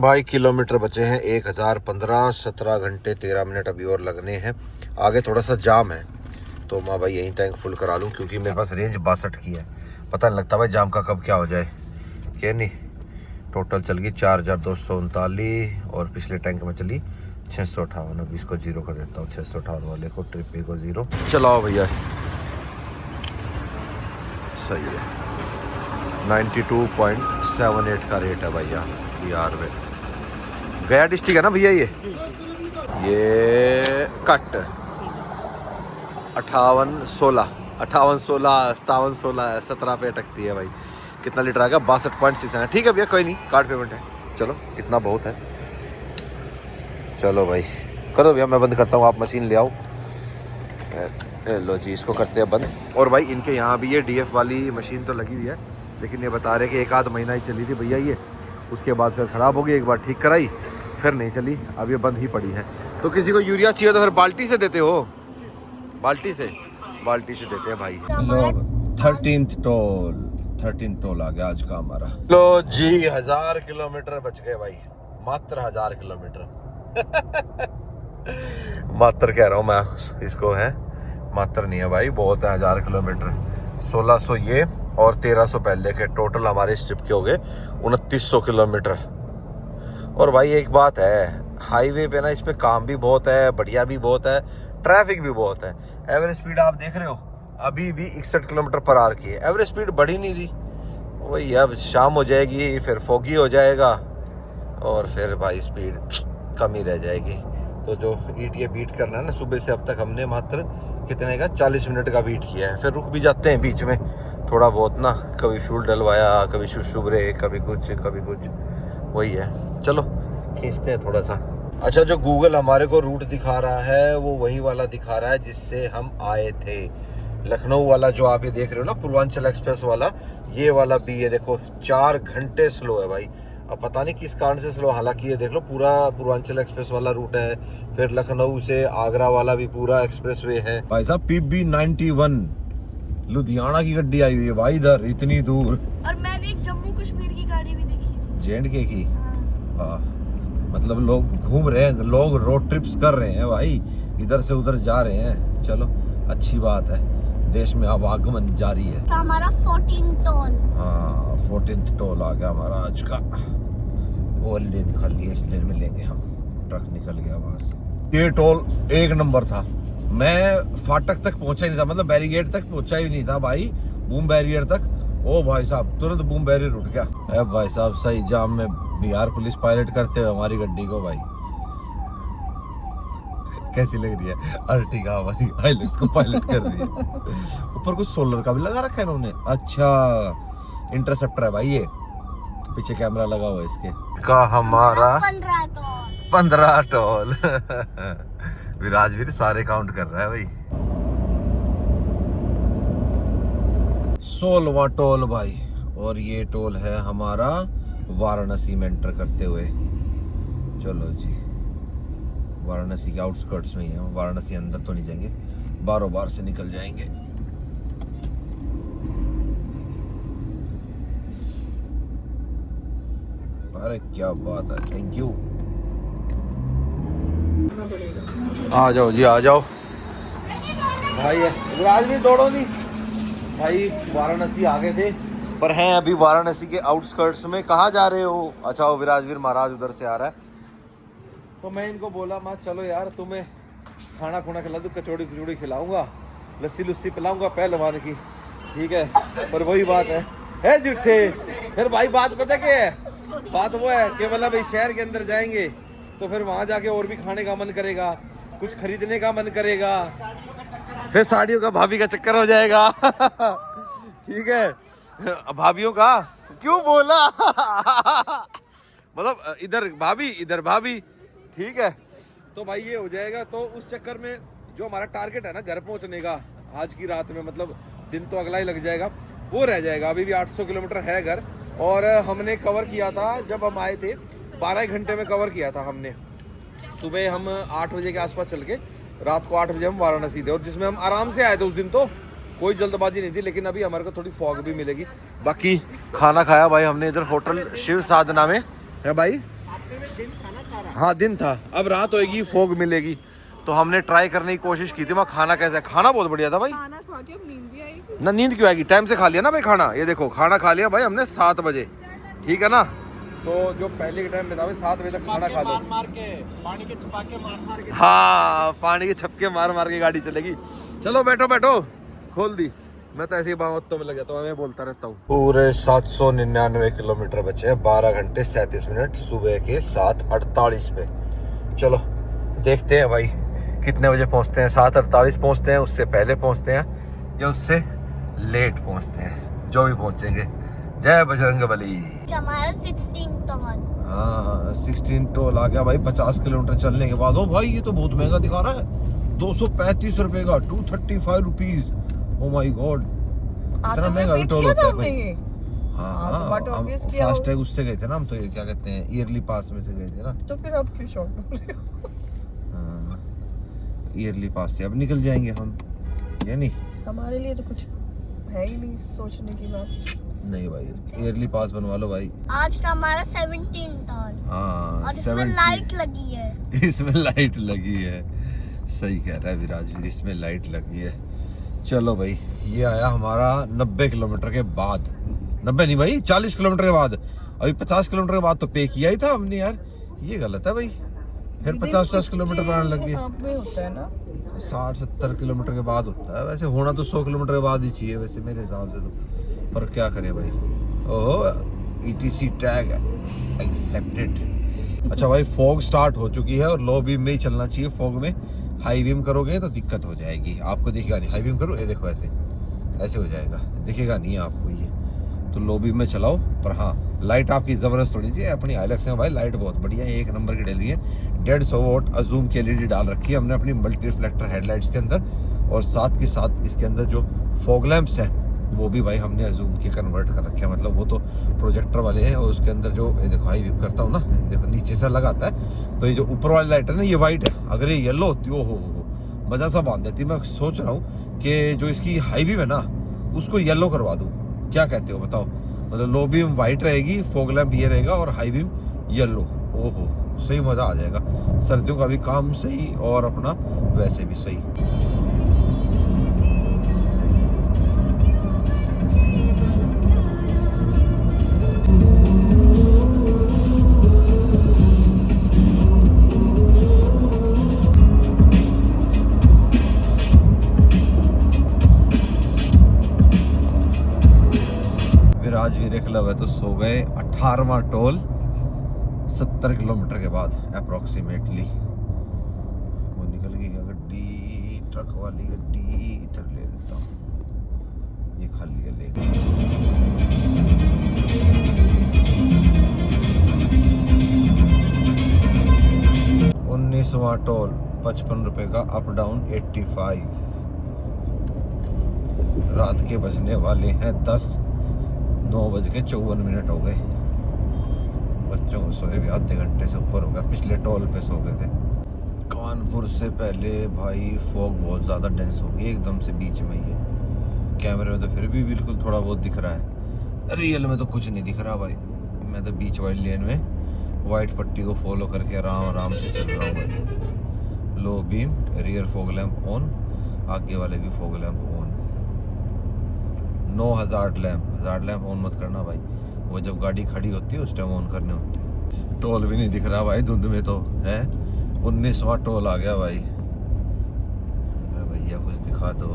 भाई किलोमीटर बचे हैं 1015, 17 घंटे 13 मिनट अभी और लगने हैं। आगे थोड़ा सा जाम है तो मैं भाई यहीं टैंक फुल करा लूँ, क्योंकि मेरे पास रेंज 62 की है। पता नहीं लगता भाई जाम का कब क्या हो जाए। क्या नहीं, टोटल चल गई 4239 और पिछले टैंक में चली 658। अभी इसको जीरो कर देता हूँ, 658 वाले को, ट्रिप ए को जीरो। चलाओ भैया, सही है। 92.78 का रेट है भैया बिहार में। गया डिस्ट्रिक्ट है ना भैया ये कट 5816 17 पे अटकती है भाई। कितना लीटर आएगा? 62.6 है। ठीक है भैया, कोई नहीं, कार्ड पेमेंट है। चलो इतना बहुत है। चलो भाई करो भैया, मैं बंद करता हूँ, आप मशीन ले आओ। लो जी, इसको करते हैं बंद। और भाई इनके यहाँ भी ये डीएफ वाली मशीन तो लगी हुई है, लेकिन ये बता रहे कि 1 आध महीना ही चली थी भैया ये, उसके बाद फिर ख़राब हो गई। एक बार ठीक कराई फिर नहीं चली, अब ये बंद ही पड़ी है। तो किसी को यूरिया चाहिए तो फिर बाल्टी से देते हो? बाल्टी से देते हैं भाई लोग। 13 टोल आ गया आज का हमारा। लो जी, 1000 किलोमीटर बच गए भाई, मात्र 1000 किलोमीटर। मात्र कह रहा हूँ मैं, इसको है मात्र नहीं है भाई, बहुत है 1000 किलोमीटर। 1600 ये और 1300 पहले के, टोटल हमारे इस ट्रिप के हो गए 2900 किलोमीटर। और भाई एक बात है, हाईवे पे ना इस पे काम भी बहुत है, बढ़िया भी बहुत है, ट्रैफिक भी बहुत है। एवरेज स्पीड आप देख रहे हो अभी भी 61 किलोमीटर पर आवर की है। एवरेज स्पीड बढ़ी नहीं रही। वही अब शाम हो जाएगी, फिर फोगी हो जाएगा और फिर भाई स्पीड कम ही रह जाएगी। तो जो ETA बीट करना है ना, सुबह से अब तक हमने मात्र कितने का 40 मिनट का बीट किया है। फिर रुक भी जाते हैं बीच में थोड़ा बहुत ना, कभी फ्यूल डलवाया, कभी शुभ्रे, कभी कुछ कभी कुछ, वही है। चलो खींचते हैं थोड़ा सा। अच्छा, जो गूगल हमारे को रूट दिखा रहा है वो वही वाला दिखा रहा है जिससे हम आए थे, लखनऊ वाला जो आप ये देख रहे हो ना, पूर्वांचल एक्सप्रेस वाला, ये वाला भी ये देखो 4 घंटे स्लो है भाई। अब पता नहीं किस कारण से स्लो, हालांकि ये देख लो पूरा पूर्वांचल एक्सप्रेस वाला रूट है। फिर लखनऊ से आगरा वाला भी पूरा एक्सप्रेस वे है भाई साहब। PB91 लुधियाना की गड्डी आई हुई है भाई इधर, इतनी दूर। और मैंने एक जम्मू कश्मीर की गाड़ी भी देखी थी, JNK की। हाँ, मतलब लोग घूम रहे हैं, लोग रोड ट्रिप्स कर रहे हैं भाई, इधर से उधर जा रहे हैं। चलो अच्छी बात है, देश में आवागमन जारी है। हमारा 14 टोल। हाँ, 14th टोल आ गया हमारा आज का। वो लेन खाली है, इस लेन में लेंगे हम। ट्रक निकल गया वहां से। ये टोल एक नंबर था। मैं फाटक तक पहुंचा ही नहीं था, मतलब बैरिगेड तक पहुंचा ही नहीं था भाई, बूम बैरियर तक। ओ भाई साहब, तुरंत बूम बैरियर उठ गया। अरे भाई साहब, सही जाम में बिहार पुलिस पायलट करते हुए हमारी गड्डी को भाई। कैसी लग रही है अर्टिगा हमारी, हाइलक्स को पायलट कर रही है। ऊपर कुछ सोलर का भी लगा रखा है इन्होंने। अच्छा, इंटरसेप्टर है भाई ये, पीछे कैमरा लगा हुआ है इसके का। हमारा 15 टोल। विराजवीर सारे काउंट कर रहा है भाई। 16वां टोल भाई, और ये टोल है हमारा वाराणसी में एंटर करते हुए। चलो जी, वाराणसी के आउटस्कर्ट्स में ही है, वाराणसी अंदर तो नहीं जाएंगे, बारों बार से निकल जाएंगे। अरे क्या बात है, थैंक यू। आ जाओ जी, आ जाओ भाई। आज भी दौड़ो नहीं भाई, वाराणसी आ गए थे पर हैं अभी वाराणसी के आउटस्कर्ट्स में। कहाँ जा रहे हो? अच्छा, वो विराजवीर महाराज उधर से आ रहा है, तो मैं इनको बोला, मैं चलो यार तुम्हें खाना खुना खिला दूँ, कचौड़ी खिचौड़ी खिलाऊंगा, लस्सी लुस्सी पिलाऊंगा पहलवान की, ठीक है। पर वही बात है जुट्ठे। फिर भाई बात पता क्या है, बात वो है कि मतलब भाई शहर के अंदर जाएंगे तो फिर वहाँ जाके और भी खाने का मन करेगा, कुछ खरीदने का मन करेगा, फिर साड़ियों का भाभी का चक्कर हो जाएगा। ठीक है, भाभीयों का क्यों बोला? मतलब इधर भाभी, ठीक है। तो भाई ये हो जाएगा, तो उस चक्कर में जो हमारा टारगेट है ना घर पहुंचने का आज की रात में, मतलब दिन तो अगला ही लग जाएगा, वो रह जाएगा। अभी भी 800 किलोमीटर है घर, और हमने कवर किया था जब हम आए थे 12 घंटे में कवर किया था हमने। सुबह हम 8 बजे के आसपास चल के रात को 8 बजे हम वाराणसी थे, और जिसमें हम आराम से आए थे उस दिन, तो कोई जल्दबाजी नहीं थी। लेकिन अभी हमारे को थोड़ी फॉग भी मिलेगी। बाकी खाना खाया भाई हमने इधर होटल शिव साधना में है भाई, हाँ दिन था, अब रात होएगी, फोग मिलेगी, तो हमने ट्राई करने की कोशिश की थी। वहाँ खाना कैसा है? खाना बहुत बढ़िया था भाई। खाना खा के अब नींद भी आएगी। ना नींद क्यों आएगी, टाइम से खा लिया ना भाई खाना। ये देखो खाना खा लिया भाई हमने 7 बजे, ठीक है ना। तो जो पहले के टाइम में था भाई 7 बजे तक खाना खा लो। मार के पानी के छपाके मार के। हाँ पानी के छपके मार मार के गाड़ी चलेगी। चलो बैठो बैठो, खोल दी। मैं तो ऐसे ही बातों में लग जाता हूँ, मैं बोलता रहता हूँ। पूरे 799 किलोमीटर बचे हैं, 12 घंटे 37 मिनट, सुबह के 7:48 पे। चलो देखते हैं भाई कितने बजे पहुँचते हैं। 7:48 पहुँचते हैं, उससे पहले पहुँचते हैं या उससे लेट पहुँचते हैं, जो भी पहुँचेंगे। जय बजरंग बली। हमारा 16 टन। हाँ 16 टोल आ गया भाई 50 किलोमीटर चलने के बाद। ओ भाई ये तो बहुत महंगा दिखा रहा है, 235 रुपए का, 235 रुपीज। ओ माय गॉड, इतना महंगा टोल होता है भाई। हाँ तो बट ऑब्वियस हम किया फास्ट टैग उससे गए थे ना हम, तो ये क्या कहते हैं ईयरली पास में से गए थे ना। तो फिर अब क्यों शॉक हो रहे हो? हाँ ईयरली पास से अब निकल जाएंगे हम, ये नहीं। हमारे लिए तो कुछ है ही नहीं सोचने की बात। नहीं भाई ईयरली पास बनवा लो भाई। आज का हमारा 17 टन हाँ और इसमें 70 लाइट लगी है। इसमें लाइट लगी है, सही कह रहा है विराजवीर, इसमें लाइट लगी है। चलो भाई ये आया हमारा 90 किलोमीटर के बाद, 90 नहीं भाई 40 किलोमीटर के बाद। अभी 50 किलोमीटर के बाद तो पे किया ही था हमने यार, ये गलत है भाई। फिर 50 किलोमीटर बनाने लग गए। आप में होता है ना 60-70 किलोमीटर के बाद होता है, वैसे होना तो 100 किलोमीटर के बाद ही चाहिए वैसे मेरे हिसाब से तो, पर क्या करें भाई। ओहो ETC टैग एक्सेप्टेड। अच्छा भाई फॉग स्टार्ट हो चुकी है और लो बीम में ही चलना चाहिए। फॉग में हाई बीम करोगे तो दिक्कत हो जाएगी, आपको दिखेगा नहीं। हाई बीम करो, ये देखो ऐसे ऐसे हो जाएगा, दिखेगा नहीं आपको ये, तो लो बीम में चलाओ। पर हाँ लाइट आपकी ज़बरदस्त होनी चाहिए। अपनी आइलैक्स में भाई लाइट बहुत बढ़िया है, 1 नंबर की डल रही है। 150 वॉट अजूम की LED डाल रखी है हमने अपनी मल्टी रिफ्लेक्टर हेडलाइट्स के अंदर, और साथ के साथ इसके अंदर जो फॉग लैंप्स हैं वो भी भाई हमने अजूम के कन्वर्ट कर रखे हैं, मतलब वो तो प्रोजेक्टर वाले हैं। और उसके अंदर जो ये देखो हाई बीम करता हूँ ना, देखो नीचे से लगाता है, तो ये जो ऊपर वाली लाइट है ना ये वाइट है, अगर ये येलो होती हो मज़ा सा बांध देती। मैं सोच रहा हूँ कि जो इसकी हाई बीम है ना उसको येलो करवा दूँ, क्या कहते हो बताओ। मतलब लो बीम वाइट रहेगी, फॉग लैंप ये रहेगा और हाई बीम येलो। ओहो सही मज़ा आ जाएगा, सर्दियों का भी काम सही और अपना वैसे भी सही। विराजवीर क्लब है तो सो गए। 18वां टोल 70 किलोमीटर के बाद अप्रोक्सीमेटली। वो निकल गई गड्डी, ट्रक वाली गड्डी, इधर ले लेता हूँ, ये खाली है ले। 19वां टोल 55 रुपए का, अप डाउन 85। रात के बजने वाले हैं 10, 9:54 हो गए। बच्चों को सोए भी आधे घंटे से ऊपर हो गया, पिछले टोल पे सो गए थे। कानपुर से पहले भाई फॉग बहुत ज़्यादा डेंस हो गई एकदम से बीच में ही है। कैमरे में तो फिर भी बिल्कुल थोड़ा बहुत दिख रहा है, रियल में तो कुछ नहीं दिख रहा भाई। मैं तो बीच वाली लेन में वाइट पट्टी को फॉलो करके आराम से चल रहा हूँ भाई। Low beam, rear fog lamp on, आगे वाले भी fog lamp on. No hazard lamp on मत करना भाई, वो जब गाड़ी खड़ी होती है उस टाइम ऑन करने होते हैं। टोल भी नहीं दिख रहा भाई धुंध में तो है। 19वां टोल आ गया भाई। भैया कुछ दिखा दो,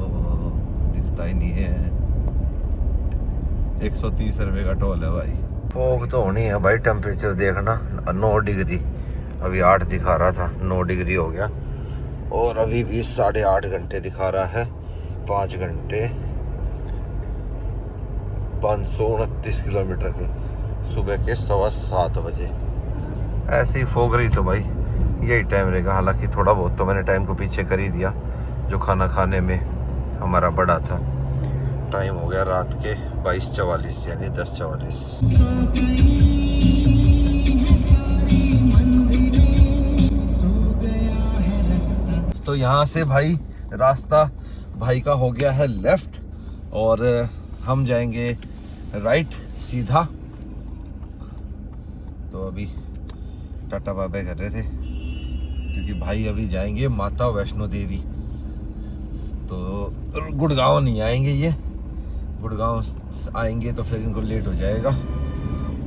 दिखता ही नहीं है। 130 रुपये का टोल है भाई। फॉग तो होनी है भाई, टेम्परेचर देखना 9 डिग्री, अभी 8 दिखा रहा था, 9 डिग्री हो गया। और अभी भी 8.5 घंटे दिखा रहा है, 5 घंटे 529 किलोमीटर के, सुबह के 7:15 बजे। ऐसे ही फोग रही तो भाई यही टाइम रहेगा। हालांकि थोड़ा बहुत तो मैंने टाइम को पीछे कर ही दिया, जो खाना खाने में हमारा बड़ा था। टाइम हो गया रात के 22:44 यानी 10:44। तो यहाँ से भाई रास्ता भाई का हो गया है लेफ्ट और हम जाएंगे राइट सीधा। तो अभी टाटा बाय बाय कर रहे थे, क्योंकि भाई अभी जाएंगे माता वैष्णो देवी। तो गुड़गांव नहीं आएंगे ये, गुड़गांव आएंगे तो फिर इनको लेट हो जाएगा।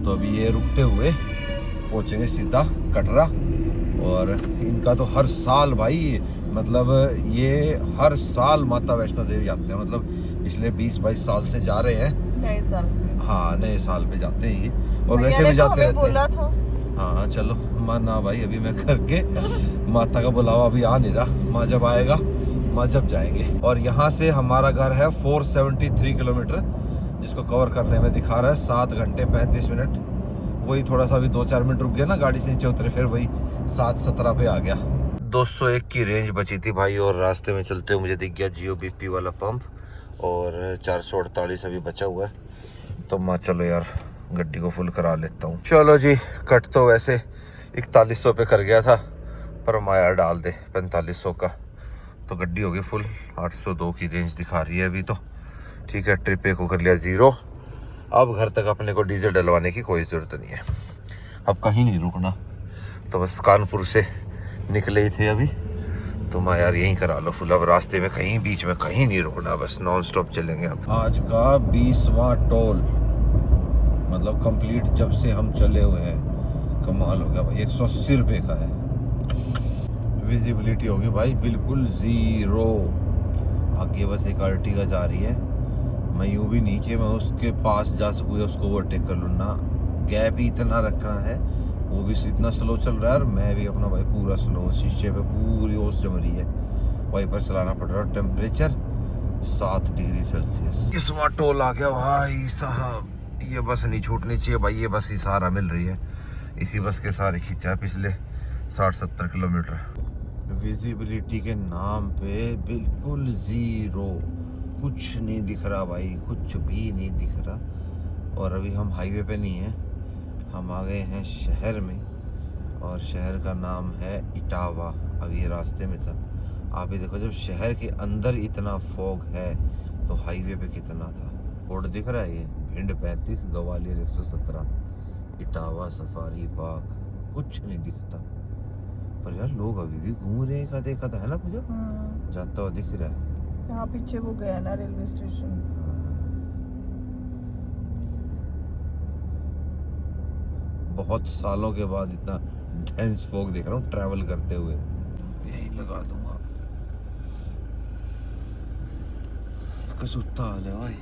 तो अभी ये रुकते हुए पहुंचेंगे सीधा कटरा। और इनका तो हर साल भाई, मतलब ये हर साल माता वैष्णो देवी जाते हैं, मतलब पिछले 20-22 साल से जा रहे हैं। नए साल पे। हाँ, नए साल पे जाते हैं ये, और भैया वैसे भी ने तो जाते हमें रहते बोला हैं। था। हाँ चलो माना भाई, अभी मैं करके माता का बुलावा अभी आ नहीं रहा, माँ जब आएगा, माँ जब जाएंगे। और यहाँ से हमारा घर है 473 किलोमीटर, जिसको कवर करने में दिखा रहा है 7 घंटे 35 मिनट। वही थोड़ा सा अभी 2-4 मिनट रुक गया ना, गाड़ी से नीचे उतरे, फिर वही 7:17 पे आ गया। 201 की रेंज बची थी भाई, और रास्ते में चलते हुए मुझे दिख गया जियो BP वाला पंप, और 448 अभी बचा हुआ है। तो माँ चलो यार गड्डी को फुल करा लेता हूँ। चलो जी, कट तो वैसे 4100 पे कर गया था, पर माँ यार डाल दे 4500 का, तो गड्डी हो गई फुल। 802 की रेंज दिखा रही है अभी तो, ठीक है। ट्रिप एक को कर लिया 0। अब घर तक अपने को डीजल डलवाने की कोई ज़रूरत नहीं है, अब कहीं नहीं रुकना। तो बस कानपुर से निकले ही थे अभी, तो मैं यार यहीं करा लो फुल। अब रास्ते में कहीं बीच में कहीं नहीं रुकना, बस नॉन स्टॉप चलेंगे। अब आज का 20वां टोल, मतलब कंप्लीट जब से हम चले हुए हैं। कमाल हो गया भाई, 180 रुपये का है। विजिबिलिटी होगी भाई बिल्कुल 0। आगे बस एक अर्टिगा जा रही है, मैं यूँ भी नीचे मैं उसके पास जा सकूँ या उसको ओवरटेक कर लूँ ना। गैप ही इतना रखना है, वो भी इतना स्लो चल रहा है, और मैं भी अपना भाई पूरा स्लो। शीशे पे पूरी ओस जम रही है, वाइपर चलाना पड़ रहा है। Temperature 7 degree Celsius. किस्मा टोल आ गया भाई साहब, ये बस नहीं छूटनी चाहिए भाई, ये बस ही सहारा मिल रही है, इसी बस के सहारे खींचा है पिछले 60-70 किलोमीटर। विजिबिलिटी के नाम पे बिल्कुल 0, कुछ नहीं दिख रहा भाई, कुछ भी नहीं दिख रहा। और अभी हम हाईवे पे नहीं हैं, हम आ गए हैं शहर में, और शहर का नाम है इटावा। अभी ये रास्ते में था। आप ही देखो, जब शहर के अंदर इतना फॉग है तो हाईवे पे कितना था। बोर्ड दिख रहा है, ये भिंड 35, ग्वालियर 117, इटावा सफारी पार्क, कुछ नहीं दिखता। पर यार लोग अभी भी घूम रहे हैं, देखा था है ना पूजा, जाता हुआ दिख रहा है। यहाँ पीछे वो गया ना रेलवे स्टेशन। बहुत सालों के बाद इतना डेंस फॉग देख रहा हूँ ट्रैवल करते हुए। यही लगा दूंगा, कसुत्ता हाल है भाई।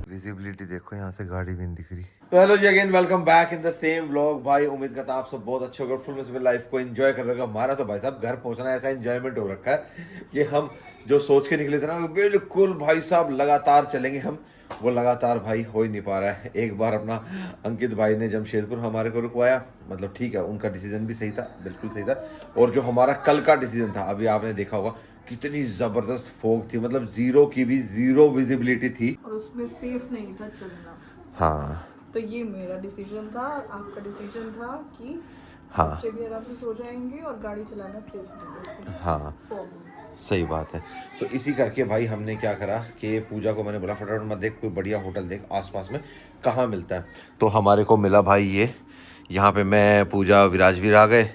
विजिबिलिटी देखो, यहाँ से गाड़ी भी नहीं दिख रही। तो हेलो जी, again welcome back in the same vlog भाई। उम्मीद करता आप सब बहुत अच्छे होगा, फुल में लाइफ को एंजॉय कर रहे हो। हमारा तो भाई साहब घर पहुंचना ऐसा एंजॉयमेंट हो रखा है कि हम जो सोच के निकले थे ना, बिल्कुल भाई साहब लगातार चलेंगे हम, वो लगातार भाई हो ही नहीं पा रहा है। एक बार अपना अंकित भाई ने जमशेदपुर हमारे को रुकवाया, मतलब ठीक है, उनका डिसीजन भी सही था, बिल्कुल सही था। और जो हमारा कल का डिसीजन था, अभी आपने देखा होगा कितनी जबरदस्त फोग थी, मतलब 0 की भी 0 विजिबिलिटी थी, और उसमें सेफ नहीं था चलना। हाँ तो ये मेरा डिसीजन था, आपका डिसीजन था कि हाँ बच्चे भी आराम से सो जाएंगे और गाड़ी चलाना सेफ नहीं है। हाँ, सही बात है। तो इसी करके भाई हमने क्या करा कि पूजा को मैंने बोला फटाफट मत देख, कोई बढ़िया होटल देख आसपास में कहाँ मिलता है। तो हमारे को मिला भाई ये, यहाँ पे मैं पूजा विराजवीर आ गए,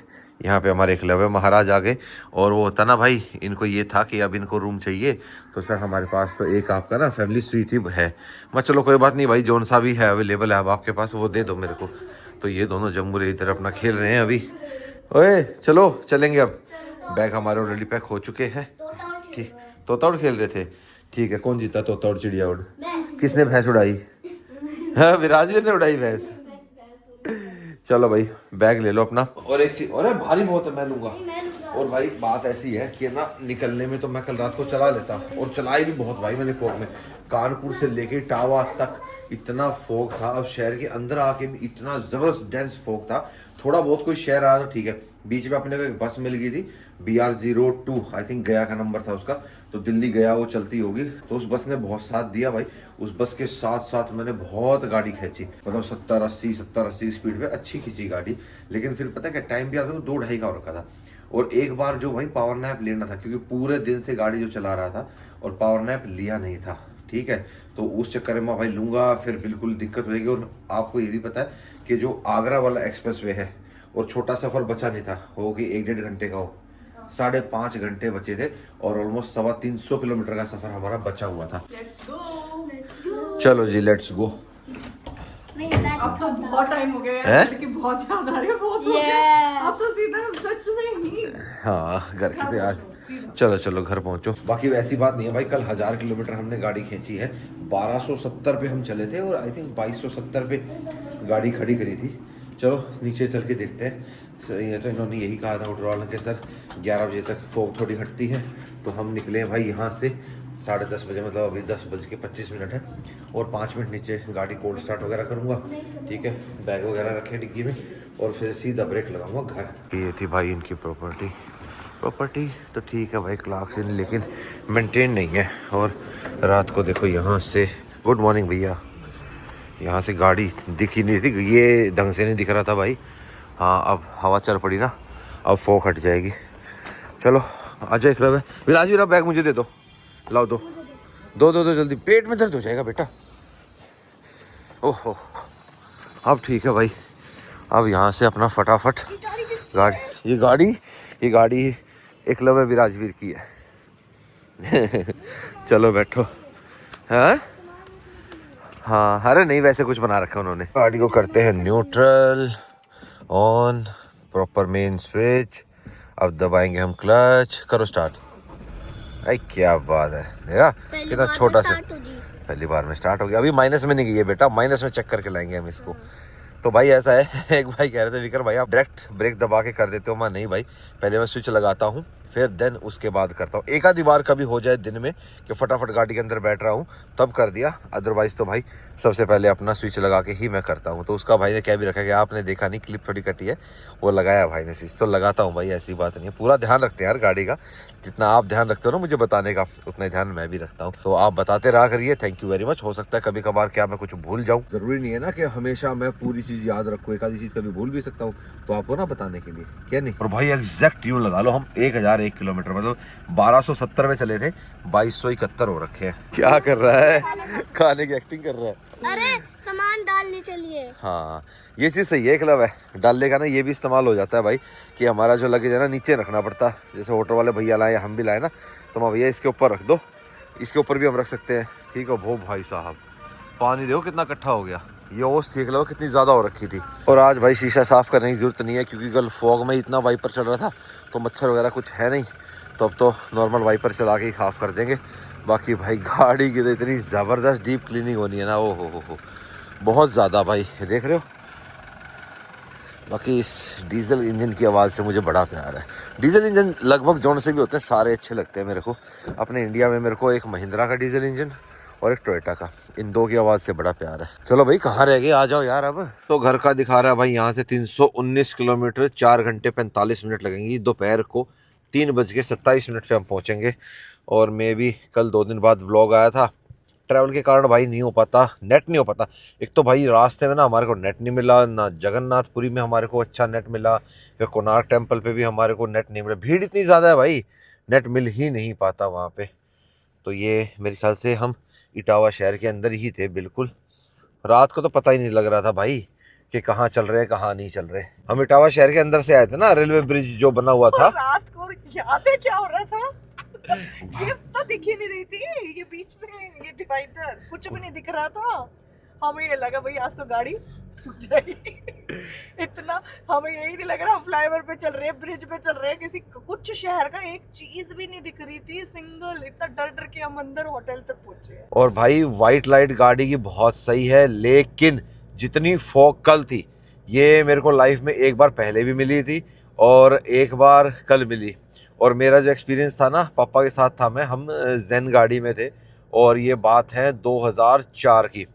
यहाँ पे हमारे एकलव्य महाराज आ गए। और वो होता ना भाई, इनको ये था कि अब इनको रूम चाहिए, तो सर हमारे पास तो एक आपका ना फैमिली स्वीट ही है। मैं चलो कोई बात नहीं भाई, जौन सा भी है अवेलेबल है अब आपके पास, वो दे दो मेरे को। तो ये दोनों जम्बूरे इधर अपना खेल रहे हैं अभी। ओए चलो चलेंगे अब, बैग हमारे ऑलरेडी पैक हो चुके हैं। ठीक, तोता उड़ खेल रहे थे, ठीक है। कौन जीता, तोता उड़ चिड़िया उड़? किसने भैंस उड़ाई? हाँ, विराजवीर ने उड़ाई भैंस। चलो भाई बैग ले लो अपना। और एक चीज, अरे भारी बहुत है, मैं लूंगा। और भाई बात ऐसी है कि ना निकलने में तो मैं कल रात को चला लेता, और चलाई भी बहुत भाई मैंने फोग में। कानपुर से लेके इटावा तक इतना फोग था, अब शहर के अंदर आके भी इतना जबरदस्त डेंस फोग था। थोड़ा बहुत कोई शहर आ रहा था ठीक है, बीच में अपने को एक बस मिल गई थी BR02, आई थिंक गया का नंबर था उसका, तो दिल्ली गया वो चलती होगी। तो उस बस ने बहुत साथ दिया भाई। उस बस के साथ साथ मैंने बहुत गाड़ी खींची, मतलब 70-80 स्पीड पे अच्छी खींची गाड़ी। लेकिन फिर पता है क्या, टाइम भी आता तो 2-2.5 का हो रखा था। और एक बार जो भाई पावर नैप लेना था, क्योंकि पूरे दिन से गाड़ी जो चला रहा था और पावर नैप लिया नहीं था, ठीक है। तो उस चक्कर में भाई लूँगा फिर बिल्कुल दिक्कत होगी। और आपको ये भी पता है कि जो आगरा वाला एक्सप्रेस वे है और छोटा सफ़र बचा नहीं था, हो कि 1-1.5 घंटे का हो, 5.5 घंटे बचे थे और ऑलमोस्ट 350 किलोमीटर का सफ़र हमारा बचा हुआ था। चलो जी लेट्स गो। अब तो बहुत टाइम हो गया है? घर की बहुत याद आ रही है, बहुत हो गया। अब तो सीधा सच में ही हाँ घर की तो यार। चलो चलो घर पहुंचो। बाकी वैसी बात नहीं है भाई, कल 1000 किलोमीटर हमने गाड़ी खींची है। 1270 पे हम चले थे और आई थिंक 2270 पे गाड़ी खड़ी करी थी। चलो नीचे चल के देखते हैं। ये तो इन्होंने यही कहा था ऑटो के सर 11 बजे तक फॉग थोड़ी हटती है। तो हम निकले भाई यहाँ से 10:30 बजे, मतलब अभी 10:25 है और 5 मिनट नीचे गाड़ी कोल्ड स्टार्ट वगैरह करूँगा। ठीक है, बैग वगैरह रखे डिग्गी में और फिर सीधा ब्रेक लगाऊंगा घर। ये थी भाई इनकी प्रॉपर्टी तो ठीक है भाई, क्लार्क्स इन, लेकिन मेंटेन नहीं है। और रात को देखो यहाँ से, गुड मॉर्निंग भैया, यहाँ से गाड़ी दिख ही नहीं थी, ये ढंग से नहीं दिख रहा था भाई। हाँ अब हवा चल पड़ी ना, अब फॉग हट जाएगी। चलो अजय क्लब है। विराज मेरा बैग मुझे दे दो, लाओ दो जल्दी, पेट में दर्द हो जाएगा बेटा। ओहो अब ठीक है भाई। अब यहाँ से अपना फटाफट ये गाड़ी एकलव्य विराजवीर की है। चलो बैठो। हाँ अरे नहीं, वैसे कुछ बना रखा है उन्होंने। गाड़ी को करते हैं neutral on, proper main switch. अब दबाएंगे हम क्लच, करो स्टार्ट। अरे क्या बात है, देखा कितना छोटा सा, पहली बार में स्टार्ट हो गया। अभी माइनस में नहीं गई है बेटा, माइनस में चेक करके लाएंगे हम इसको। तो भाई ऐसा है, एक भाई कह रहे थे विकर भाई आप डायरेक्ट ब्रेक दबा के कर देते हो। मैं नहीं भाई, पहले मैं स्विच लगाता हूँ फिर देन उसके बाद करता हूँ। एक आधी बार कभी हो जाए दिन में कि फटाफट गाड़ी के अंदर बैठ रहा हूँ तब कर दिया, अदरवाइज़ तो भाई सबसे पहले अपना स्विच लगा के ही मैं करता हूँ। तो उसका भाई ने क्या भी रखा कि आपने देखा नहीं, क्लिप थोड़ी कटी है, वो लगाया भाई ने स्विच। तो लगाता हूँ भाई, ऐसी बात नहीं है, पूरा ध्यान रखते हैं यार गाड़ी का। जितना आप ध्यान रखते हो ना मुझे बताने का, उतना ही ध्यान मैं भी रखता हूँ। तो आप बताते रहा करिए, थैंक यू वेरी मच। हो सकता है कभी कभार क्या मैं कुछ भूल जाऊँ, जरूरी नहीं है ना कि हमेशा मैं पूरी चीज़ याद रखूँ, एक आधी चीज़ कभी भूल भी सकता हूँ। तो आपको ना बताने के लिए क्या नहीं। और भाई एग्जैक्ट यूँ लगा लो, हम 1001 किलोमीटर, मतलब 1270 में चले थे, 2271 हो रखे हैं। क्या कर रहा है, खाने की एक्टिंग कर रहा है। अरे सामान डालने के लिए। हाँ ये चीज़ सही है, क्लब है डालने का ना, ये भी इस्तेमाल हो जाता है भाई कि हमारा जो लगेज है ना नीचे रखना पड़ता है। जैसे ऑटो वाले भैया लाए या हम भी लाए ना, तो मैं भैया इसके ऊपर रख दो, इसके ऊपर भी हम रख सकते हैं। ठीक है वो भाई साहब पानी देखो कितना इकट्ठा हो गया, ये ओस देख लो कितनी ज़्यादा हो रखी थी। और आज भाई शीशा साफ़ करने की ज़रूरत नहीं है क्योंकि कल फॉग में इतना वाइपर चल रहा था तो मच्छर वगैरह कुछ है नहीं, तो अब तो नॉर्मल वाइपर चला के ही साफ़ कर देंगे। बाकी भाई गाड़ी की तो इतनी ज़बरदस्त डीप क्लीनिंग होनी है ना, ओ हो बहुत ज़्यादा भाई, देख रहे हो। बाकी इस डीजल इंजन की आवाज़ से मुझे बड़ा प्यार है। डीजल इंजन लगभग जोन से भी होते हैं सारे अच्छे लगते हैं मेरे को। अपने इंडिया में मेरे को एक महिंद्रा का डीजल इंजन और एक टोयोटा का, इन दो की आवाज़ से बड़ा प्यार है। चलो भाई कहाँ रह गए, आ जाओ यार। अब तो घर का दिखा रहा है भाई, यहाँ से 319 किलोमीटर, 4 घंटे 45 मिनट लगेंगी। दोपहर को 3:27 पे हम पहुँचेंगे। और मैं भी कल 2 दिन बाद व्लॉग आया था, ट्रैवल के कारण भाई नहीं हो पाता, नेट नहीं हो पाता। एक तो भाई रास्ते में ना हमारे को नेट नहीं मिला, ना जगन्नाथपुरी में हमारे को अच्छा नेट मिला, फिर कोणार्क टेम्पल पे भी हमारे को नेट नहीं मिला। भीड़ इतनी ज़्यादा है भाई, नेट मिल ही नहीं पाता वहाँ पे। तो ये मेरे ख्याल से हम इटावा शहर के अंदर ही थे बिल्कुल। रात को तो पता ही नहीं लग रहा था भाई कि कहाँ चल रहे हैं कहाँ नहीं चल रहे। हम इटावा शहर के अंदर से आए थे ना, रेलवे ब्रिज जो बना हुआ था। रात को याद है क्या हो रहा था? ये तो दिख ही नहीं रही थी, ये बीच में ये डिवाइडर कुछ भी नहीं दिख रहा था। हमें ये लगा भाई आज तो गाड़ी टूट जाएगी। इतना हमें यही नहीं लग रहा हम फ्लाईओवर पे चल रहे हैं, ब्रिज पे चल रहे हैं, किसी कुछ शहर का एक चीज भी नहीं दिख रही थी सिंगल। इतना डर डर के हम अंदर होटल तक पहुंचे। और भाई वाइट लाइट गाड़ी की बहुत सही है, लेकिन जितनी फॉग कल थी ये मेरे को लाइफ में एक बार पहले भी मिली थी और एक बार कल मिली। और मेरा जो एक्सपीरियंस था ना, पापा के साथ था मैं, हम जेन गाड़ी में थे और ये बात है 2004 की।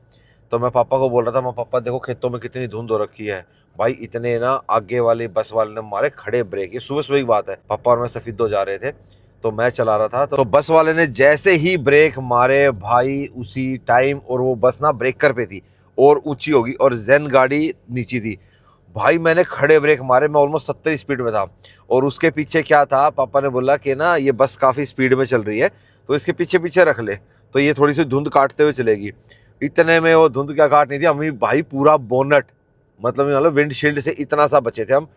तो मैं पापा को बोल रहा था, मैं पापा देखो खेतों में कितनी धुंध हो रखी है। भाई इतने ना आगे वाले बस वाले ने मारे खड़े ब्रेक, ये सुबह सुबह की बात है। पापा और मैं सफीदो जा रहे थे तो मैं चला रहा था, तो बस वाले ने जैसे ही ब्रेक मारे भाई उसी टाइम, और वो बस ना ब्रेकर पे थी और ऊंची होगी और जेन गाड़ी नीची थी। भाई मैंने खड़े ब्रेक मारे, मैं ऑलमोस्ट 70 स्पीड में था और उसके पीछे क्या था, पापा ने बोला कि ना ये बस काफ़ी स्पीड में चल रही है तो इसके पीछे पीछे रख ले। तो ये थोड़ी सी धुंध काटते हुए चलेगी। इतने में वो धुंध क्या काटनी थी, हम भाई पूरा बोनट मतलब विंडशील्ड से इतना सा बचे थे हम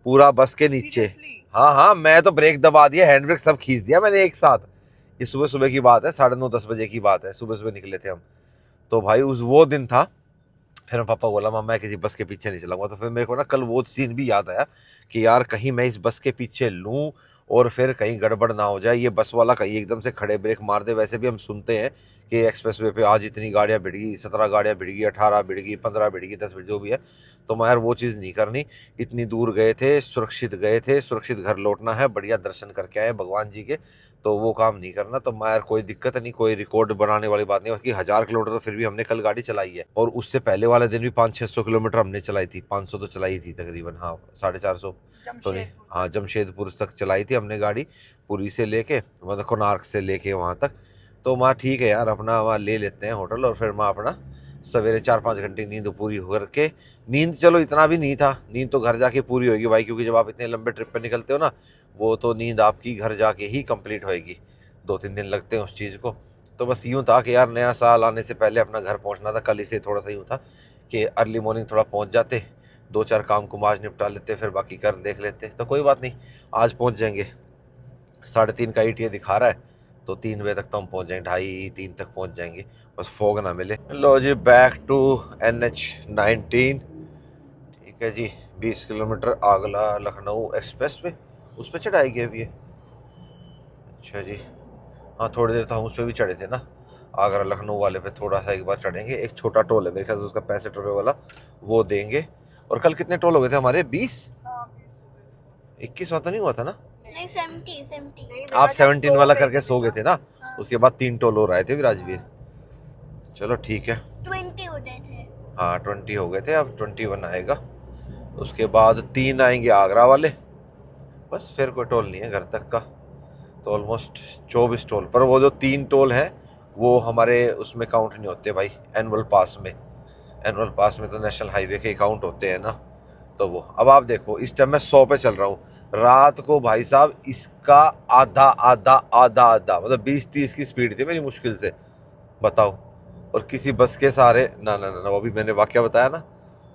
पूरा बस के नीचे। हाँ हाँ, मैं तो ब्रेक दबा दिया, हैंड ब्रेक सब खींच दिया मैंने एक साथ। ये सुबह सुबह की बात है, 9:30-10 बजे की बात है, सुबह सुबह निकले थे हम। तो भाई उस वो दिन था। फिर हम पापा बोला मैं किसी बस के पीछे नहीं चलाऊंगा। तो फिर मेरे को ना कल वो सीन भी याद आया कि यार कहीं मैं इस बस के पीछे लूँ और फिर कहीं गड़बड़ ना हो जाए, ये बस वाला कहीं एकदम से खड़े ब्रेक मार दे। वैसे भी हम सुनते हैं कि एक्सप्रेस वे पे आज इतनी गाड़ियाँ भिड़ गई, 17 गाड़ियाँ भिड़ गई, 18 भिड़ गई, 15 भिड़ गई, 10 भिड़, जो भी है। तो मैं यार वो चीज़ नहीं करनी। इतनी दूर गए थे, सुरक्षित गए थे, सुरक्षित घर लौटना है, बढ़िया दर्शन करके आए भगवान जी के, तो वो काम नहीं करना। तो मैं यार कोई दिक्कत नहीं, कोई रिकॉर्ड बनाने वाली बात नहीं। बाकी 1000 किलोमीटर तो फिर भी हमने कल गाड़ी चलाई है। और उससे पहले वाले दिन भी 500-600 किलोमीटर हमने चलाई थी, 500 तो चलाई थी तकरीबन, हाँ 450 तो नहीं, हाँ जमशेदपुर तक चलाई थी हमने गाड़ी, पुरी से लेके मतलब कोणार्क से लेके वहाँ तक। तो माँ ठीक है यार, अपना वहाँ ले लेते हैं होटल और फिर माँ अपना सवेरे 4-5 घंटे नींद पूरी करके, नींद चलो इतना भी नहीं था, नींद तो घर जाके पूरी होगी भाई, क्योंकि जब आप इतने लंबे ट्रिप पे निकलते हो ना, वो तो नींद आपकी घर जाके ही कंप्लीट होएगी, 2-3 दिन लगते हैं उस चीज़ को। तो बस यूँ था कि यार नया साल आने से पहले अपना घर पहुँचना था। कल इसे थोड़ा सा यूँ था कि अर्ली मॉर्निंग थोड़ा पहुँच जाते, 2-4 काम को आज निपटा लेते, फिर बाकी कर देख लेते। तो कोई बात नहीं, आज पहुँच जाएंगे। 3:30 का ETA दिखा रहा है, तो 3 बजे तक तो हम पहुँच जाएंगे, 2:30-3 तक पहुँच जाएंगे, बस फॉग ना मिले। लो जी, बैक टू NH-19। ठीक है जी, 20 किलोमीटर आगरा लखनऊ एक्सप्रेस पे, उस पर चढ़ाई गई अभी है। अच्छा जी, हाँ थोड़ी देर तो हम उस पर भी चढ़े थे ना, आगरा लखनऊ वाले पे थोड़ा सा एक बार चढ़ेंगे। एक छोटा टोल है मेरे ख्याल से उसका 65 रुपये वाला, वो देंगे। और कल कितने टोल हो गए थे हमारे? 20? 21 तो नहीं हुआ था ना? नहीं 70 आप 17 वाला करके सो गए थे ना, उसके बाद 3 टोल और आए थे विराजवीर। चलो ठीक है, 20 हो गए थे। हाँ 20 हो गए थे, अब 21 आएगा। उसके बाद 3 आएंगे आगरा वाले, बस फिर कोई टोल नहीं है घर तक का। तो ऑलमोस्ट 24 टोल, पर वो जो 3 टोल हैं वो हमारे उसमें काउंट नहीं होते भाई, एनुअल पास में। एनुअल पास में तो नेशनल हाईवे के काउंट होते हैं ना। तो वो अब आप देखो, इस टाइम मैं 100 पे चल रहा हूँ, रात को भाई साहब इसका आधा आधा आधा आधा मतलब 20-30 की स्पीड थी मेरी मुश्किल से, बताओ। और किसी बस के सहारे ना ना ना, वो भी मैंने वाकया बताया ना,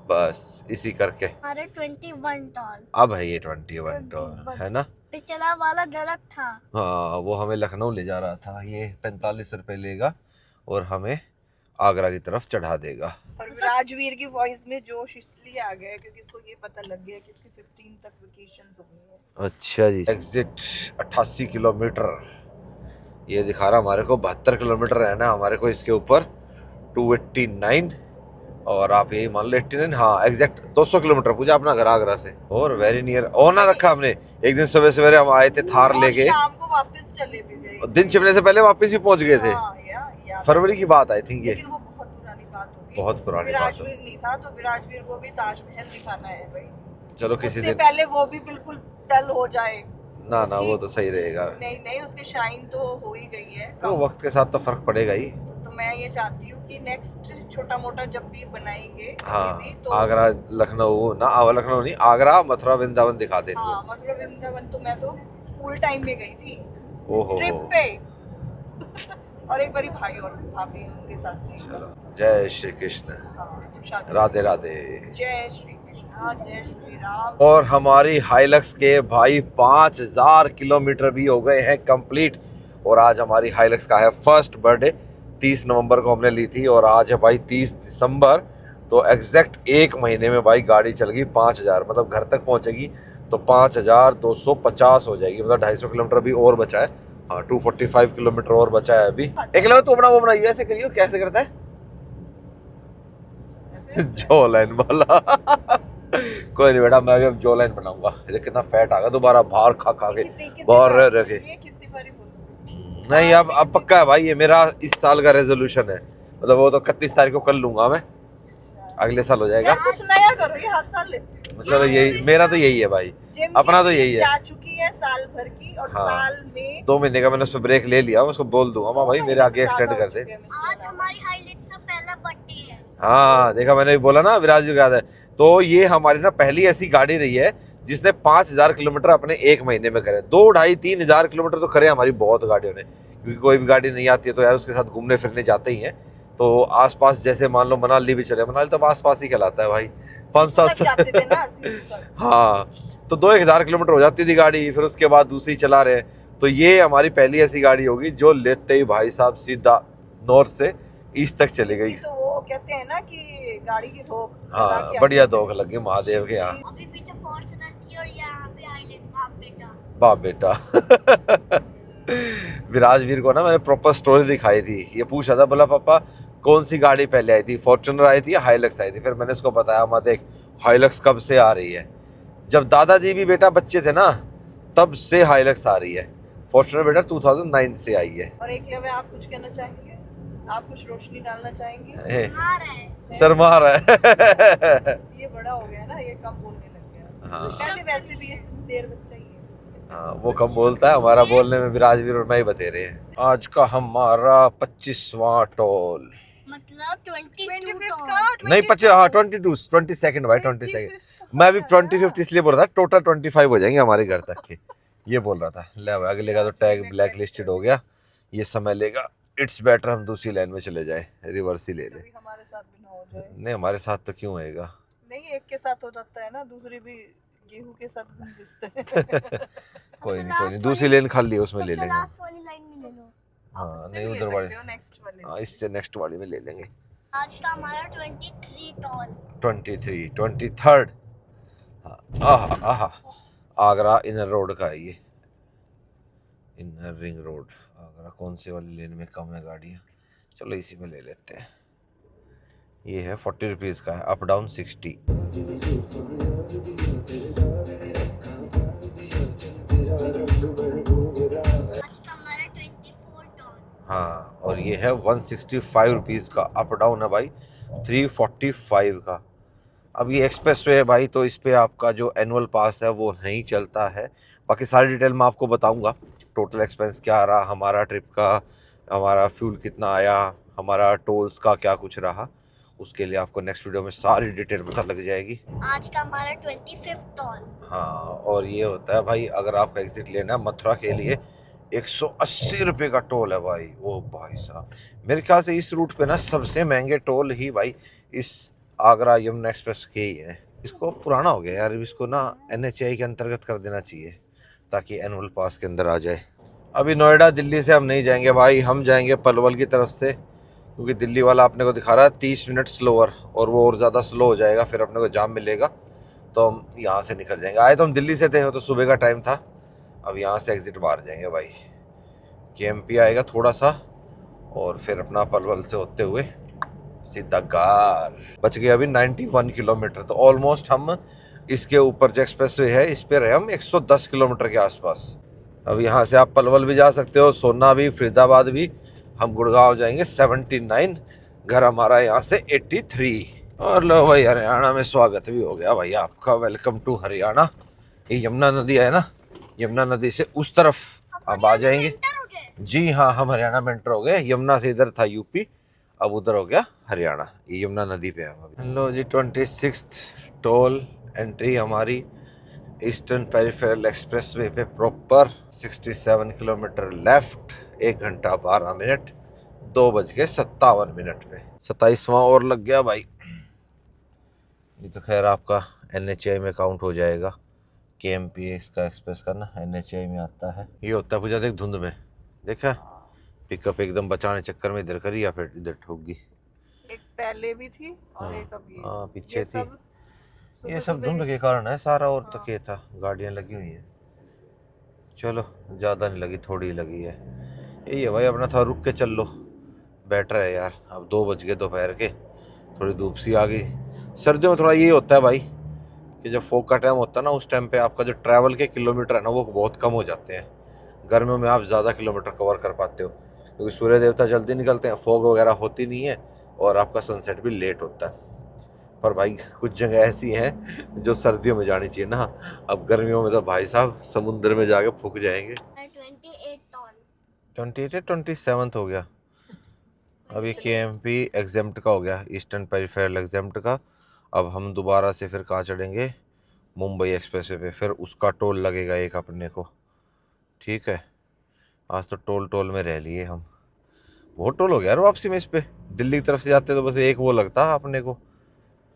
बस इसी करके। हमारे 21 टॉल। अब है ये 21 टॉल है ना। पिछला वाला गलत था। हाँ, वो हमें लखनऊ ले जा रहा था, ये 45 रुपये लेगा और हमें आगरा की तरफ चढ़ा देगा। और राजवीर की वॉइस में जोश इसलिए आ गया क्योंकि इसको ये पता लग गया कि इसकी 15 तक वेकेशंस होनी है। अच्छा जी, एग्जिट 88 किलोमीटर, ये दिखा रहा हमारे को 72 किलोमीटर रहना हमारे को इसके ऊपर, 289। और आप यही मान लो 89, हाँ एग्जैक्ट 200 किलोमीटर पूछा अपना घर आगरा से। और वेरी नियर होना रखा हमने। एक दिन सुबह सवेरे हम आए थे थार लेके, शाम को वापस चले भी गए, दिन छिपने से पहले वापस ही पहुंच गए थे। फरवरी की बात आई थी ये, लेकिन वो बहुत पुरानी बात होगी, बहुत पुरानी बात। विराजवीर नहीं था तो विराजवीर को भी ताजमहल दिखाना है भाई। चलो किसी दिन पहले वो भी बिल्कुल डल हो जाए ना ना, वो तो सही रहेगा। नहीं नहीं, उसकी शाइन तो हो ही गई है, तो वक्त के साथ तो फर्क पड़ेगा ही। तो मैं ये चाहती हूँ कि नेक्स्ट छोटा मोटा जब भी बनाएंगे, हाँ तो आगरा लखनऊ ना, लखनऊ नहीं, आगरा मथुरा वृंदावन दिखा देंगे। हाँ मथुरा वृंदावन तो मैं तो स्कूल टाइम में गई थी ओहो ट्रिप पे और एक बारी भाई और भाभी उनके साथ थी। चलो, जय श्री कृष्ण, हाँ, राधे राधे, जय श्री कृष्ण, जय श्री राम। और हमारी हाइलक्स के भाई 5000 किलोमीटर भी हो गए हैं कंप्लीट। और आज हमारी हाइलक्स का है फर्स्ट बर्थडे, 30 नवंबर को हमने ली थी और आज है भाई 30 दिसंबर। तो एग्जैक्ट 1 महीने में भाई गाड़ी चल गई 5000, मतलब घर तक पहुंचेगी तो 5250 हो जाएगी, मतलब 250 किलोमीटर भी और बचा है। हाँ 245 किलोमीटर और बचा है अभी। एक लगा तो अपना वो बनाइए, ऐसे करियो, कैसे करता है जो लाइन वाला कोई नहीं बेटा, मैं भी अब जो लाइन बनाऊंगा। ये कितना फैट आ गया दोबारा, बाहर खा खा के बाहर रह के। नहीं अब पक्का है भाई, ये मेरा इस साल का रेजोल्यूशन है, मतलब वो तो 31 तारीख को कर लूंगा मैं, अगले साल हो जाएगा। कुछ नया करो, ये हर साल लेते हो। चलो यही मेरा तो यही है भाई, अपना तो यही है। जा चुकी है साल भर की और हाँ, साल में 2 महीने का मैंने उसमें ब्रेक ले लिया, उसको बोल दूंगा माँ भाई मेरे आगे एक्सटेंड कर दे। आज हमारी हाइलाइट्स का पहला बर्थडे है। हाँ देखा, मैंने भी बोला ना, विराज जी को याद है। तो ये हमारी ना पहली ऐसी गाड़ी रही है जिसने 5000 किलोमीटर अपने 1 महीने में करे। 2-2.5-3 हजार किलोमीटर तो करे हमारी बहुत गाड़ियों ने, क्योंकि कोई भी गाड़ी नहीं आती है तो यार उसके साथ घूमने फिरने जाते ही हैं। तो आसपास जैसे मान लो मनाली भी चले, मनाली तो आसपास ही कहलाता है भाई, 5-7 जाते थे ना तक। हाँ, तो 2-1000 किलोमीटर हो जाती थी गाड़ी, फिर उसके बाद दूसरी चला रहे हैं। तो ये हमारी पहली ऐसी गाड़ी होगी जो लेते ही भाई साहब सीधा नॉर्थ से ईस्ट तक चली गई। तो वो कहते हैं ना कि गाड़ी की धोख। हाँ, बढ़िया धोख लगी महादेव के यहाँ। अभी पीछे फॉर्च्यूनर थी और यहाँ पे हाईलैंड बाप बेटा विराजवीर को ना मैंने प्रॉपर स्टोरी दिखाई थी। ये पूछा था, बोला पापा कौन सी गाड़ी पहले आई थी, फॉर्च्यूनर आई थी या हाइलक्स आई थी? फिर मैंने उसको बताया, मैं देख हाइलक्स कब से आ रही है, जब दादाजी भी बेटा बच्चे थे ना तब से हाइलक्स आ रही है। फॉर्च्यूनर बेटा 2009 से आई है। और एक लेवे आप कुछ कहना चाहेंगे, आप कुछ रोशनी डालना चाहेंगे? शर्मा रहा है ये बड़ा हो गया ना, ये कम बोलने लग गया। हाँ। पहले वैसे भी ये सिंसियर बच्चा ही है। हाँ, वो कम बोलता है, हमारा बोलने में विराजवीर और मैं ही बतेरे हैं। आज का हमारा 25वां टोल, मतलब 25th टोल। का नहीं 25, हाँ 22nd भाई, 22nd। मैं अभी 25th इसलिए बोल रहा था, टोटल 25 हो जाएंगे हमारे घर तक के, ये बोल रहा था। ले भाई, अगले का तो टैग ब्लैक लिस्टेड हो गया, ये समय लेगा। इट्स बेटर हम दूसरी लाइन में चले जाए, रिवर्स ही ले ले। हमारे साथ भी ना हो जाए। नहीं हमारे साथ तो क्यों आएगा, नहीं एक के साथ हो जाता है ना, दूसरी भी गेहूं के साथ घिसते कोई नहीं, दूसरी लेन खाली है उसमें ले लेंगे। लास्ट वाली लाइन में ले लो। हाँ नहीं उधर वाली, नेक्स्ट वाले। हाँ इससे नेक्स्ट वाली में ले लेंगे। आज का हमारा 23 टोल। 23rd। हाँ आहा आगरा इनर रोड का है ये, इनर रिंग रोड आगरा। कौन से वाली लेन में कम है गाड़ियाँ, चलो इसी में ले लेते हैं। ये है 40 रुपीज़ का है, अप डाउन 60। हाँ और ये है 165 रुपीज़ का, अप डाउन है भाई 345 का। अब ये एक्सप्रेस वे है भाई, तो इस पे आपका जो एनुअल पास है वो नहीं चलता है। बाकी सारी डिटेल मैं आपको बताऊंगा, टोटल एक्सपेंस क्या रहा हमारा ट्रिप का, हमारा फ्यूल कितना आया, हमारा टोल्स का क्या कुछ रहा, उसके लिए आपको नेक्स्ट वीडियो में सारी डिटेल पता लग जाएगी। आज का हमारा 25th टोल। हाँ और ये होता है भाई, अगर आपका एग्जिट लेना है मथुरा के लिए 180 रुपये का टोल है भाई। ओ भाई साहब, मेरे ख्याल से इस रूट पे ना सबसे महंगे टोल ही भाई इस आगरा यमुना एक्सप्रेस के ही है। इसको पुराना हो गया यार, इसको ना NHAI के अंतर्गत कर देना चाहिए ताकि एनुअल पास के अंदर आ जाए। अभी नोएडा दिल्ली से हम नहीं जाएंगे भाई, हम जाएंगे पलवल की तरफ से, क्योंकि दिल्ली वाला अपने को दिखा रहा है 30 मिनट स्लोअर, और वो और ज़्यादा स्लो हो जाएगा, फिर अपने को जाम मिलेगा। तो हम यहाँ से निकल जाएंगे। आए तो हम दिल्ली से थे, तो सुबह का टाइम था, अब यहाँ से एग्जिट मार जाएंगे भाई। KMP आएगा थोड़ा सा और फिर अपना पलवल से होते हुए सीधा गार। बच गए अभी 91 किलोमीटर, तो ऑलमोस्ट हम इसके ऊपर जो एक्सप्रेस वे है इस पे रहे हम 110 किलोमीटर के आसपास। अब यहाँ से आप पलवल भी जा सकते हो, सोना भी, फरीदाबाद भी। हम गुड़गांव जाएंगे 79, घर हमारा यहाँ से 83। और लो भाई हरियाणा में स्वागत भी हो गया भाई आपका, वेलकम टू हरियाणा। ये यमुना नदी है ना, यमुना नदी से उस तरफ अब आ जाएंगे। जी हाँ, हम हरियाणा में एंटर हो गए। यमुना से इधर था यूपी, अब उधर हो गया हरियाणा। ये यमुना नदी पे है हम अभी। लो जी 26th टोल एंट्री हमारी ईस्टर्न पेरिफेरल एक्सप्रेस वे पे प्रॉपर। 67 किलोमीटर लेफ्ट, 1 घंटा 12 मिनट, 2:57 पे 27वां और लग गया भाई। ये तो खैर आपका NHAI में काउंट हो जाएगा, KMP इसका एक्सप्रेस का ना NHAI में आता है। ये होता है पूजा देख धुंध में, देखा पिकअप एकदम बचाने चक्कर में इधर करी या फिर इधर ठोक गई। एक पहले भी थी और एक अभी। हाँ पीछे थी। ये सब धुंध के कारण है सारा, और तो क्या था, गाड़ियाँ लगी हुई हैं। चलो ज़्यादा नहीं लगी, थोड़ी लगी है। यही है भाई अपना, थोड़ा रुक के चल लो, बेटर है यार। अब 2 बज गए दोपहर के, थोड़ी धूप सी आ गई। सर्दियों में थोड़ा यही होता है भाई कि जब फोग का टाइम होता है ना, उस टाइम पे आपका जो ट्रैवल के किलोमीटर है ना वो बहुत कम हो जाते हैं। गर्मियों में आप ज़्यादा किलोमीटर कवर कर पाते हो, क्योंकि सूर्य देवता जल्दी निकलते हैं, फोग वगैरह होती नहीं है, और आपका सनसेट भी लेट होता है। पर भाई कुछ जगह ऐसी हैं जो सर्दियों में जानी चाहिए ना, अब गर्मियों में तो भाई साहब समुद्र में जाके फूक जाएंगे। 27 हो गया अभी। KMP एग्जेम्प्ट का हो गया, ईस्टर्न पेरिफेरल एग्जेम्प्ट का। अब हम दोबारा से फिर कहाँ चढ़ेंगे, मुंबई एक्सप्रेसवे पे, फिर उसका टोल लगेगा एक अपने को, ठीक है। आज तो टोल टोल में रह लिए हम। बहुत टोल हो गया यार वापसी में इस पे। दिल्ली की तरफ से जाते तो बस एक वो लगता अपने को,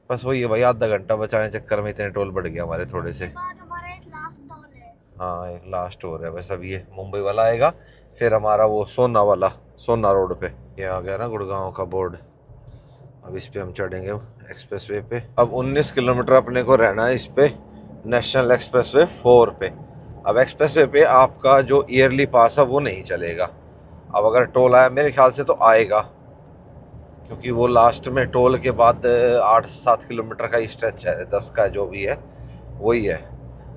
बस वही है भाई, आधा घंटा बचाने चक्कर में इतने टोल बढ़ गया हमारे थोड़े से। बाद हमारा एक लास्ट टोल है। हाँ एक लास्ट हो रहा है बस। अब ये मुंबई वाला आएगा, फिर हमारा वो सोना वाला, सोना रोड पे ये आ गया ना गुड़गांव का बोर्ड। अब इस पे हम चढ़ेंगे एक्सप्रेस वे पे। अब 19 किलोमीटर अपने को रहना है इस पे, नेशनल एक्सप्रेस वे 4 पे। अब एक्सप्रेस वे पे आपका जो ईयरली पास है वो नहीं चलेगा। अब अगर टोल आया, मेरे ख्याल से तो आएगा, क्योंकि वो लास्ट में टोल के बाद 8-7 किलोमीटर का ही स्ट्रेच है, 10 का जो भी है वही है।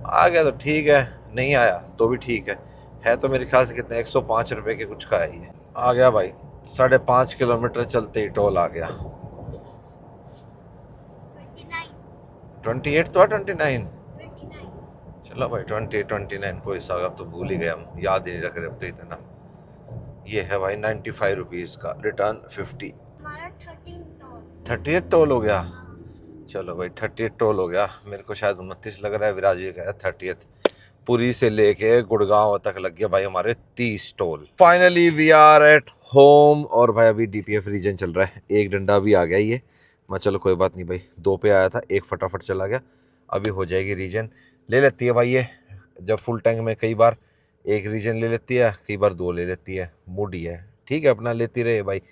आ गया तो ठीक है, नहीं आया तो भी ठीक है तो मेरे ख्याल से कितने 105 रुपये के कुछ का है ये। आ गया भाई, 5.5 किलोमीटर चलते ही टोल आ गया। 28 तो 29। 29। चलो भाई 29 कोई सा, अब तो भूल ही गए हम, याद ही नहीं रख रहे अब तो इतना। ये है भाई 95 रुपीज़ का, रिटर्न 50। हमारा 13 टोल। 38 टोल हो गया। चलो भाई 38 टोल हो गया। मेरे को शायद 29 लग रहा है, विराज ये कह रहा है 38। पुरी से लेके गुड़गांव तक लग गया भाई हमारे 30 toll. Finally we are at home. और भाई अभी डीपीएफ रीजन चल रहा है, एक डंडा भी आ गया ये। मैं चलो कोई बात नहीं भाई, 2 पे आया था, एक फटाफट चला गया, अभी हो जाएगी रीजन। ले लेती है भाई ये, जब फुल टैंक में कई बार एक रीजन ले लेती है, कई बार 2 ले लेती है, मूड ही है। ठीक है अपना लेती रहे भाई,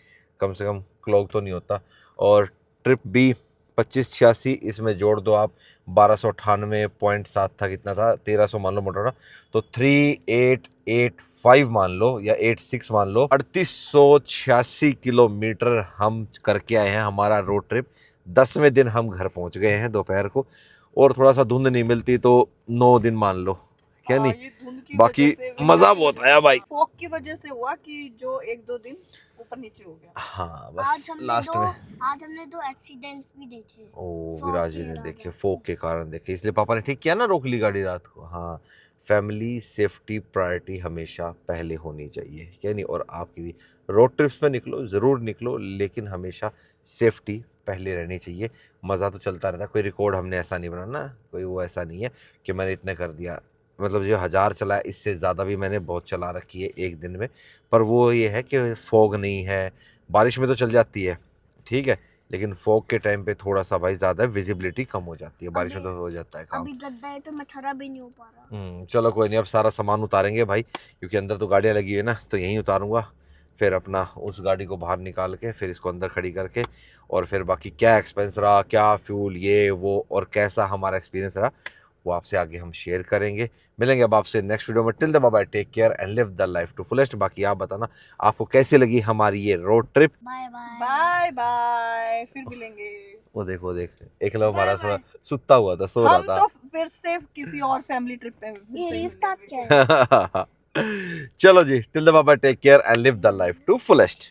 कम से कम क्लॉग तो नहीं होता। और ट्रिप भी 2586, इसमें जोड़ दो आप 1298.7 था, कितना था 1300 मान लो मोटा, तो 3885 मान लो या 86 मान लो, 3886 किलोमीटर हम करके आए हैं हमारा रोड ट्रिप। 10वें दिन हम घर पहुंच गए हैं दोपहर को, और थोड़ा सा धुंध नहीं मिलती तो 9 दिन मान लो, क्या नहीं। ये धुंध की बाकी वजह से मजा बहुत आया भाई। फॉग की वजह से हुआ कि जो 1-2 दिन ऊपर नीचे हो गया। हाँ आज बस हमने लास्ट में आज हमने 2 एक्सीडेंट्स भी देखे। ओ फॉग विराज जी के ने कारण। देखे, फोक के कारण देखे, इसलिए पापा ने ठीक किया ना, रोक ली गाड़ी रात को। हाँ फैमिली सेफ्टी प्रायोरिटी हमेशा पहले होनी चाहिए, क्या नहीं। और आपकी भी रोड ट्रिप्स पे निकलो, ज़रूर निकलो, लेकिन हमेशा सेफ्टी पहले रहनी चाहिए। मज़ा तो चलता रहता है, कोई रिकॉर्ड हमने ऐसा नहीं बनाना, कोई वो ऐसा नहीं है कि मैंने इतने कर दिया। मतलब जो 1000 चला है, इससे ज़्यादा भी मैंने बहुत चला रखी है एक दिन में। पर वो ये है कि फॉग नहीं है, बारिश में तो चल जाती है ठीक है, लेकिन फॉग के टाइम पे थोड़ा सा भाई ज़्यादा विजिबिलिटी कम हो जाती है, बारिश में तो हो जाता है काम। अभी गड्ढा है तो मैं खड़ा भी नहीं हो पा रहा। चलो कोई नहीं, अब सारा सामान उतारेंगे भाई, क्योंकि अंदर तो गाड़ियाँ लगी है ना, तो यहीं उतारूंगा। फिर अपना उस गाड़ी को बाहर निकाल के फिर इसको अंदर खड़ी करके, और फिर बाकी क्या एक्सपेंस रहा, क्या फ्यूल, ये वो, और कैसा हमारा एक्सपीरियंस रहा, वो आपसे आगे हम शेयर करेंगे। मिलेंगे अब आपसे नेक्स्ट वीडियो में। Till the bye bye, take care and live the life to fullest. बाकी आप बताना आपको कैसी लगी हमारी ये road trip. Bye bye. Bye bye, फिर मिलेंगे। वो देखो देख, एक लव हमारा थोड़ा सुत्ता हुआ था, सो हम रहा तो फिर से किसी और फैमिली ट्रिप पे ये से रिस्टार्ट मिलेंगे। क्या है? था। चलो जी, till the bye bye, take care and live the life to fullest.